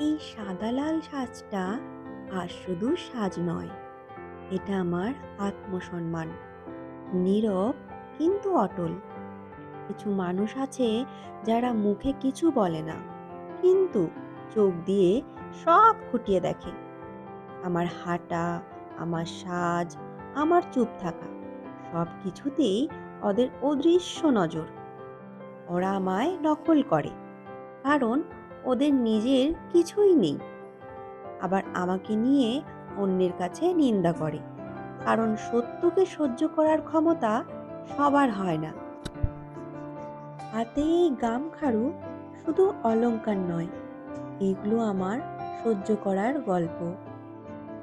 এই সাদা লাল সাজটা আর শুধু সাজ নয়, এটা আমার আত্মসম্মান। নীরব কিন্তু অটল। কিছু মানুষ আছে যারা মুখে কিছু বলে না, কিন্তু চোখ দিয়ে সব খুঁটিয়ে দেখে। আমার হাঁটা, আমার সাজ, আমার চুপ থাকা, সব কিছুতেই ওদের অদৃশ্য নজর। ওরা আমায় নকল করে, কারণ ওদের নিজের কিছুই নেই। আবার আমাকে নিয়ে অন্যের কাছে নিন্দা করে, কারণ সত্যকে সহ্য করার ক্ষমতা সবার হয় না। হাতে এই গামখাড়ু শুধু অলংকার নয়, এগুলো আমার সহ্য করার গল্প।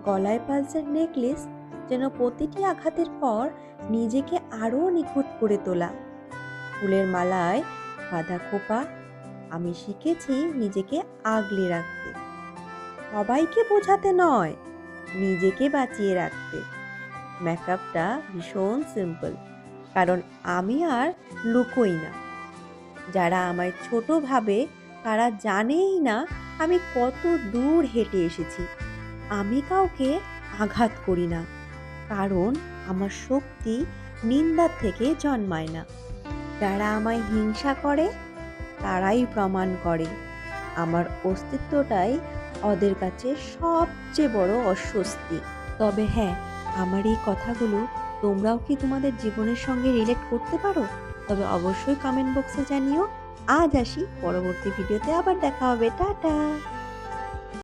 গলায় পালসের নেকলেস যেন প্রতিটি আঘাতের পর নিজেকে আরো নিখুঁত করে তোলা। ফুলের মালায় বাঁধা খোপা, আমি শিখেছি নিজেকে আগলে রাখতে। সবাইকে বোঝাতে নয়, নিজেকে বাঁচিয়ে রাখতে। মেকআপটা ভীষণ সিম্পল, কারণ আমি আর লুকোই না। যারা আমায় ছোট ভাবে তারা জানেই না আমি কত দূর হেঁটে এসেছি। আমি কাউকে আঘাত করি না, কারণ আমার শক্তি নিন্দার থেকে জন্মায় না। যারা আমায় হিংসা করে তারাই প্রমাণ করে আমার অস্তিত্বটাই ওদের কাছে সবচেয়ে বড় অস্বস্তি। তবে হ্যাঁ, আমার এই কথাগুলো তোমরাও কি তোমাদের জীবনের সঙ্গে রিলেট করতে পারো? তবে অবশ্যই কমেন্ট বক্সে জানিও। আজ আসি, পরবর্তী ভিডিওতে আবার দেখা হবে। টাটা।